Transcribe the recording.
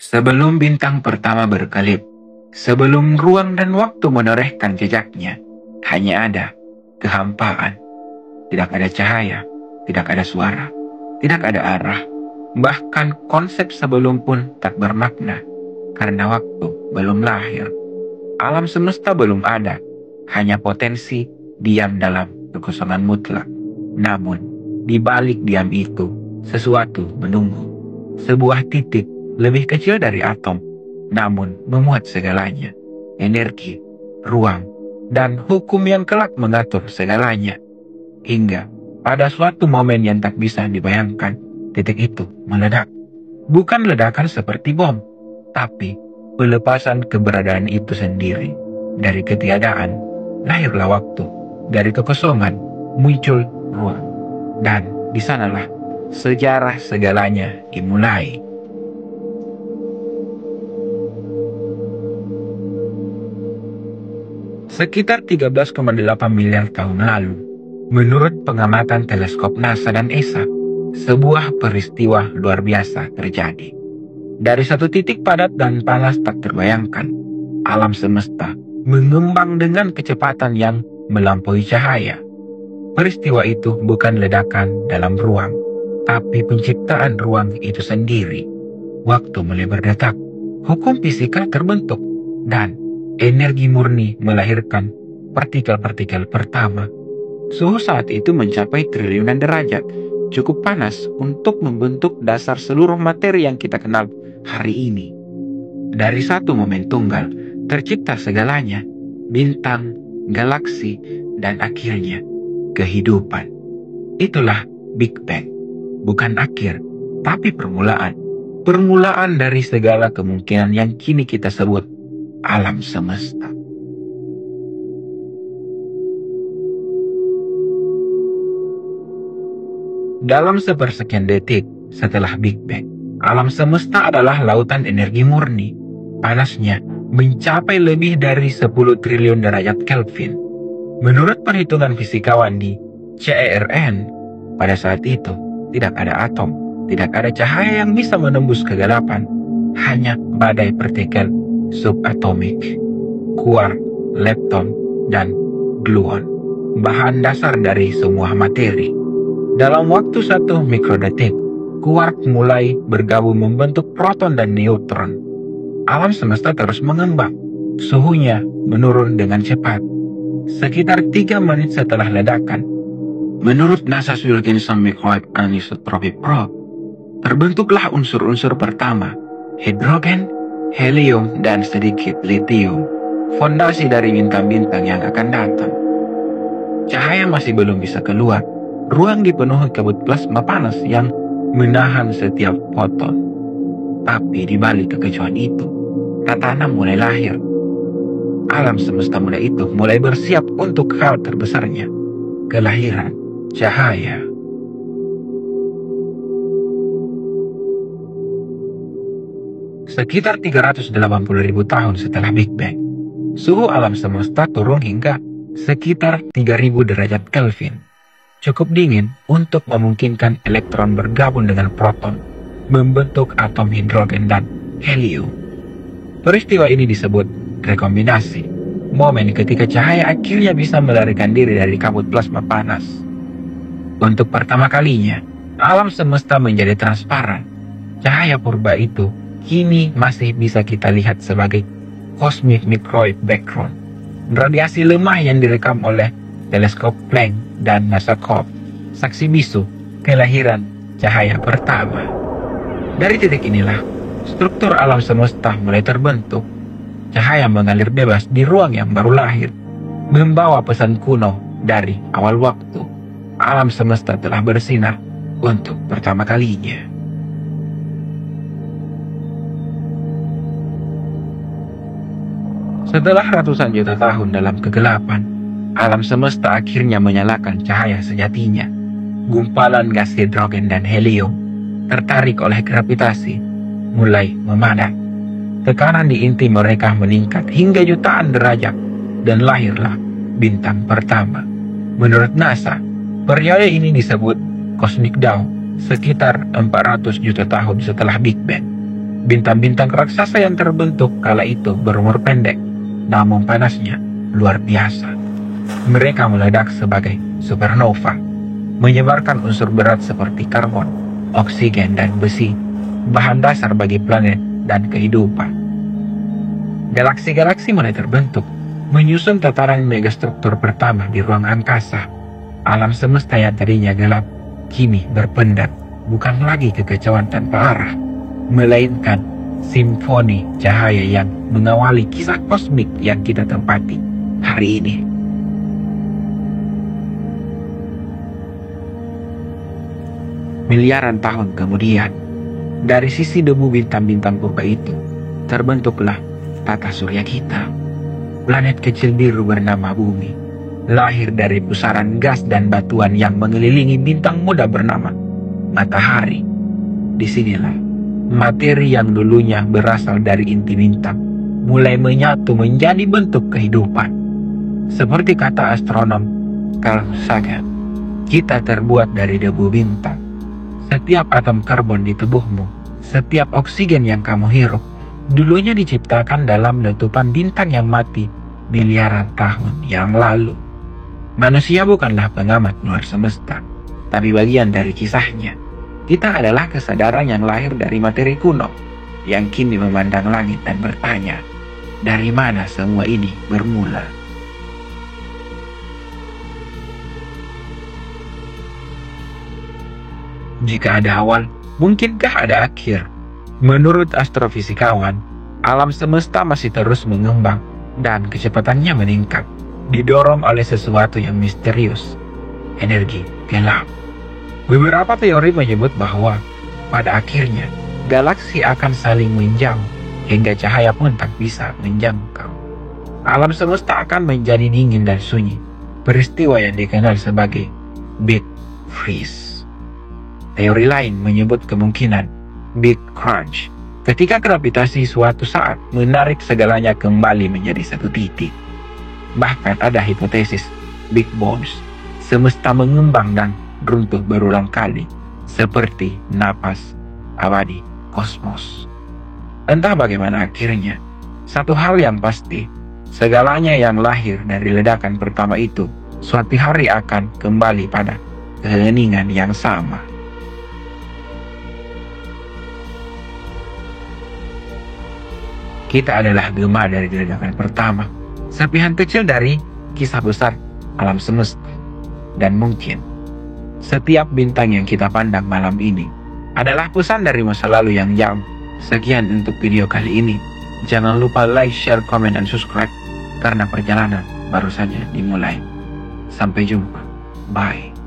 Sebelum bintang pertama berkelip, sebelum ruang dan waktu menorehkan jejaknya, hanya ada kehampaan. Tidak ada cahaya, tidak ada suara, tidak ada arah. Bahkan konsep sebelum pun tak bermakna, karena waktu belum lahir. Alam semesta belum ada, hanya potensi diam dalam kekosongan mutlak. Namun, di balik diam itu, sesuatu menunggu. Sebuah titik lebih kecil dari atom, namun memuat segalanya. Energi, ruang, dan hukum yang kelak mengatur segalanya. Hingga pada suatu momen yang tak bisa dibayangkan, titik itu meledak. Bukan ledakan seperti bom, tapi pelepasan keberadaan itu sendiri. Dari ketiadaan, lahirlah waktu. Dari kekosongan, muncul ruang. Dan di sanalah sejarah segalanya dimulai. Sekitar 13,8 miliar tahun lalu, menurut pengamatan teleskop NASA dan ESA, sebuah peristiwa luar biasa terjadi. Dari satu titik padat dan panas tak terbayangkan, alam semesta mengembang dengan kecepatan yang melampaui cahaya. Peristiwa itu bukan ledakan dalam ruang, tapi penciptaan ruang itu sendiri. Waktu mulai berdetak, hukum fisika terbentuk, dan energi murni melahirkan partikel-partikel pertama. Suhu saat itu mencapai triliunan derajat, cukup panas untuk membentuk dasar seluruh materi yang kita kenal hari ini. Dari satu momen tunggal, tercipta segalanya, bintang, galaksi, dan akhirnya kehidupan. Itulah Big Bang, bukan akhir, tapi permulaan. Permulaan dari segala kemungkinan yang kini kita sebut alam semesta. Dalam sepersekian detik setelah Big Bang, alam semesta adalah lautan energi murni. Panasnya mencapai lebih dari 10 triliun derajat Kelvin. Menurut perhitungan fisikawan di CERN, pada saat itu tidak ada atom, tidak ada cahaya yang bisa menembus kegelapan, hanya badai partikel subatomik, quark, lepton, dan gluon, bahan dasar dari semua materi. Dalam waktu 1 mikrodetik, quark mulai bergabung membentuk proton dan neutron. Alam semesta terus mengembang, suhunya menurun dengan cepat. Sekitar 3 menit setelah ledakan, menurut NASA's Wilkinson Microwave Anisotropy Probe, terbentuklah unsur-unsur pertama, hidrogen, helium, dan sedikit litium, fondasi dari bintang-bintang yang akan datang. Cahaya masih belum bisa keluar, ruang dipenuhi kabut plasma panas yang menahan setiap foton. Tapi di balik kekecewaan itu, tatanan mulai lahir. Alam semesta muda itu mulai bersiap untuk hal terbesarnya, kelahiran cahaya. Sekitar 380.000 tahun setelah Big Bang, suhu alam semesta turun hingga sekitar 3000 derajat Kelvin. Cukup dingin untuk memungkinkan elektron bergabung dengan proton, membentuk atom hidrogen dan helium. Peristiwa ini disebut rekombinasi, momen ketika cahaya akhirnya bisa melarikan diri dari kabut plasma panas. Untuk pertama kalinya, alam semesta menjadi transparan. Cahaya purba itu kini masih bisa kita lihat sebagai cosmic microwave background, radiasi lemah yang direkam oleh teleskop Planck dan NASA COP, saksi bisu kelahiran cahaya pertama. Dari titik inilah struktur alam semesta mulai terbentuk. Cahaya mengalir bebas di ruang yang baru lahir, membawa pesan kuno dari awal waktu. Alam semesta telah bersinar untuk pertama kalinya. Setelah ratusan juta tahun dalam kegelapan, alam semesta akhirnya menyalakan cahaya sejatinya. Gumpalan gas hidrogen dan helium, tertarik oleh gravitasi, mulai memadat. Tekanan di inti mereka meningkat hingga jutaan derajat, dan lahirlah bintang pertama. Menurut NASA, periode ini disebut Cosmic Dawn, sekitar 400 juta tahun setelah Big Bang. Bintang-bintang raksasa yang terbentuk kala itu berumur pendek, namun panasnya luar biasa. Mereka meledak sebagai supernova, menyebarkan unsur berat seperti karbon, oksigen, dan besi, bahan dasar bagi planet dan kehidupan. Galaksi-galaksi mulai terbentuk, menyusun tataran megastruktur pertama di ruang angkasa. Alam semesta yang tadinya gelap, kini berpendat, bukan lagi kekacauan tanpa arah, melainkan simfoni cahaya yang mengawali kisah kosmik yang kita tempati hari ini. Miliaran tahun kemudian, dari sisi debu bintang-bintang purba itu, terbentuklah tata surya kita. Planet kecil biru bernama Bumi, lahir dari pusaran gas dan batuan yang mengelilingi bintang muda bernama Matahari. Disinilah materi yang dulunya berasal dari inti bintang mulai menyatu menjadi bentuk kehidupan. Seperti kata astronom Carl Sagan, kita terbuat dari debu bintang. Setiap atom karbon di tubuhmu, setiap oksigen yang kamu hirup, dulunya diciptakan dalam letupan bintang yang mati miliaran tahun yang lalu. Manusia bukanlah pengamat luar semesta, tapi bagian dari kisahnya. Kita adalah kesadaran yang lahir dari materi kuno, yang kini memandang langit dan bertanya, dari mana semua ini bermula? Jika ada awal, mungkinkah ada akhir? Menurut astrofisikawan, alam semesta masih terus mengembang dan kecepatannya meningkat, didorong oleh sesuatu yang misterius, energi gelap. Beberapa teori menyebut bahwa pada akhirnya galaksi akan saling menjauh hingga cahaya pun tak bisa menjangkau. Alam semesta akan menjadi dingin dan sunyi, peristiwa yang dikenal sebagai Big Freeze. Teori lain menyebut kemungkinan Big Crunch, ketika gravitasi suatu saat menarik segalanya kembali menjadi satu titik. Bahkan ada hipotesis Big Bounce, semesta mengembang dan runtuh berulang kali, seperti napas abadi kosmos. Entah bagaimana akhirnya, satu hal yang pasti, segalanya yang lahir dari ledakan pertama itu suatu hari akan kembali pada keheningan yang sama. Kita adalah gema dari ledakan pertama, serpihan kecil dari kisah besar alam semesta. Dan mungkin setiap bintang yang kita pandang malam ini adalah pesan dari masa lalu yang jauh. Sekian untuk video kali ini. Jangan lupa like, share, comment, dan subscribe, karena perjalanan baru saja dimulai. Sampai jumpa. Bye.